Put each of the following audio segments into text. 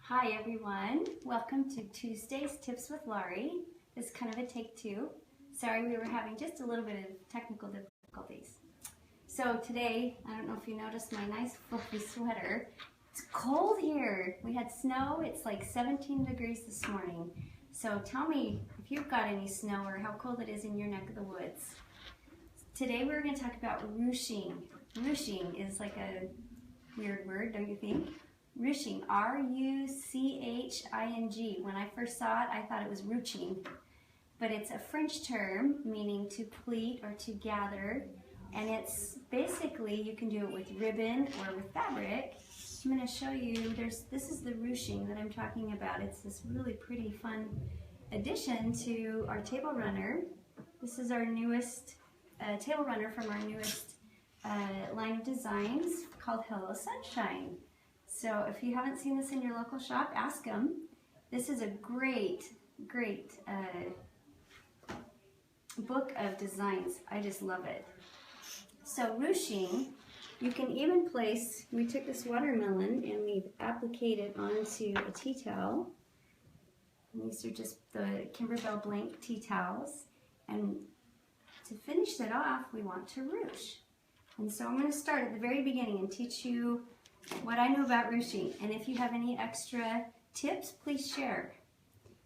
Hi everyone, welcome to Tuesday's Tips with Laurie. This is kind of a take two. Sorry, we were having just a little bit of technical difficulties. So today, I don't know if you noticed my nice fluffy sweater. It's cold here. We had snow. It's like 17 degrees this morning. So tell me if you've got any snow or how cold it is in your neck of the woods. Today we're going to talk about ruching. Ruching is like a weird word, don't you think? Ruching, R-U-C-H-I-N-G. When I first saw it, I thought it was ruching, but it's a French term meaning to pleat or to gather, and it's basically, you can do it with ribbon or with fabric. I'm going to show you, this is the ruching that I'm talking about. It's this really pretty fun addition to our table runner. This is our newest table runner from our newest line of designs called Hello Sunshine. So if you haven't seen this in your local shop, ask them. This is a great book of designs. I just love it. So ruching, you can even place, we took this watermelon and we've appliqued it onto a tea towel. And these are just the Kimberbell blank tea towels. And to finish it off, we want to ruche. And so I'm going to start at the very beginning and teach you what I know about ruching, and if you have any extra tips, please share.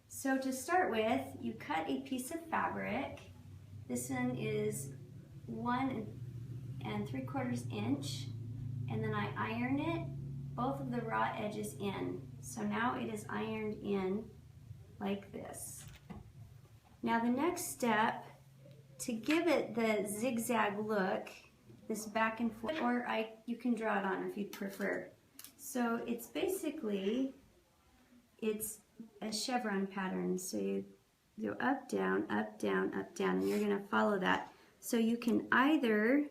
So to start with, you cut a piece of fabric. This one is 1 3/4 inch, and then I iron it, both of the raw edges in. So now it is ironed in like this. Now the next step, to give it the zigzag look, this back and forth, or you can draw it on if you prefer. So it's basically, it's a chevron pattern. So you go up, down, up, down, up, down, and you're going to follow that. So you can either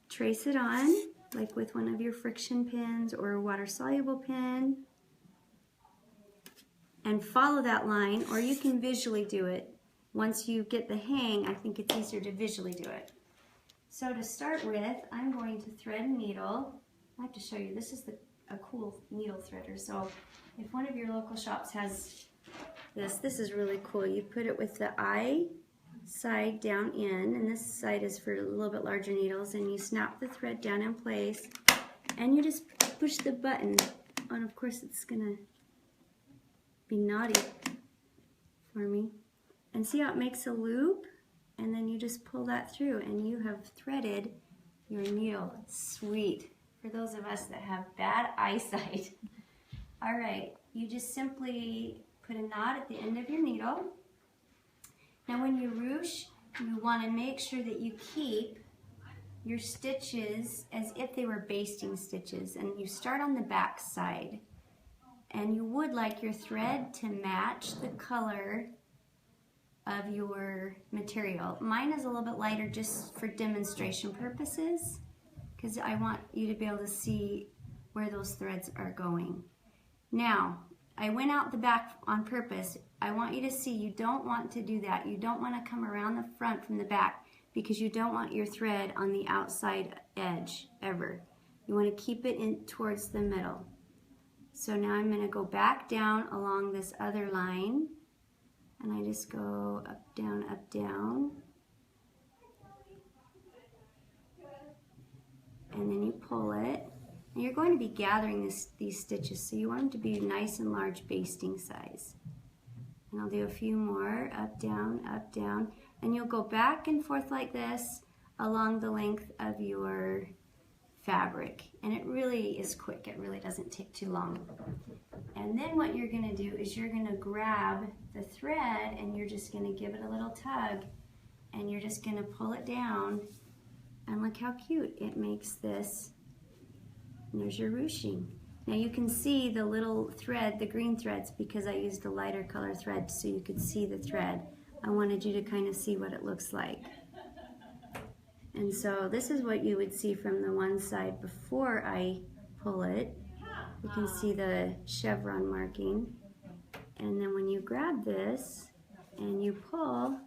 trace it on, like with one of your friction pins or a water-soluble pin, and follow that line, or you can visually do it. Once you get the hang, I think it's easier to visually do it. So to start with, I'm going to thread a needle. I have to show you, this is a cool needle threader. So if one of your local shops has this is really cool. You put it with the eye side down in, and this side is for a little bit larger needles, and you snap the thread down in place, and you just push the button, and of course it's gonna be naughty for me. And see how it makes a loop? And then you just pull that through and you have threaded your needle. Sweet. For those of us that have bad eyesight. All right, you just simply put a knot at the end of your needle. Now when you ruche, you want to make sure that you keep your stitches as if they were basting stitches, and you start on the back side. And you would like your thread to match the color of your material. Mine is a little bit lighter just for demonstration purposes, because I want you to be able to see where those threads are going. Now, I went out the back on purpose. I want you to see, you don't want to do that. You don't want to come around the front from the back, because you don't want your thread on the outside edge ever. You want to keep it in towards the middle. So now I'm going to go back down along this other line, and I just go up, down, and then you pull it. And you're going to be gathering these stitches, so you want them to be nice and large basting size. And I'll do a few more, up, down, and you'll go back and forth like this along the length of your fabric. And it really is quick, it really doesn't take too long. And then what you're going to do is you're going to grab the thread and you're just going to give it a little tug, and you're just going to pull it down, and look how cute it makes this. And there's your ruching. Now you can see the little thread, the green threads, because I used a lighter color thread so you could see the thread. I wanted you to kind of see what it looks like. And so this is what you would see from the one side before I pull it. You can see the chevron marking. And then when you grab this and you pull,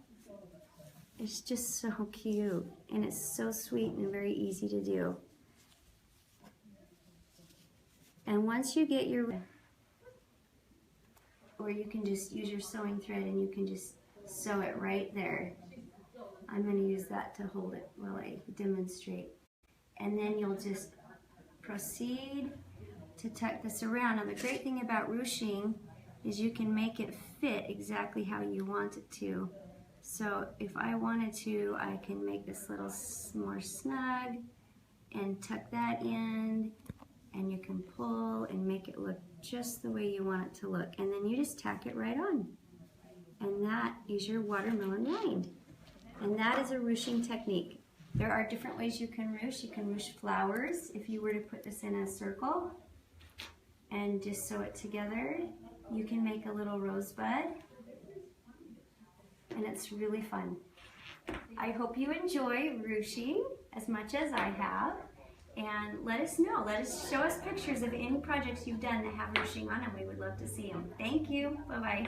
it's just so cute. And it's so sweet and very easy to do. And once you get your or you can just use your sewing thread and you can just sew it right there. I'm going to use that to hold it while I demonstrate. And then you'll just proceed to tuck this around. Now the great thing about ruching is you can make it fit exactly how you want it to. So if I wanted to, I can make this little more snug and tuck that in, and you can pull and make it look just the way you want it to look. And then you just tack it right on. And that is your watermelon rind. And that is a ruching technique. There are different ways you can ruche. You can ruche flowers. If you were to put this in a circle and just sew it together, you can make a little rosebud. And it's really fun. I hope you enjoy ruching as much as I have. And let us know. Show us pictures of any projects you've done that have ruching on them. We would love to see them. Thank you. Bye-bye.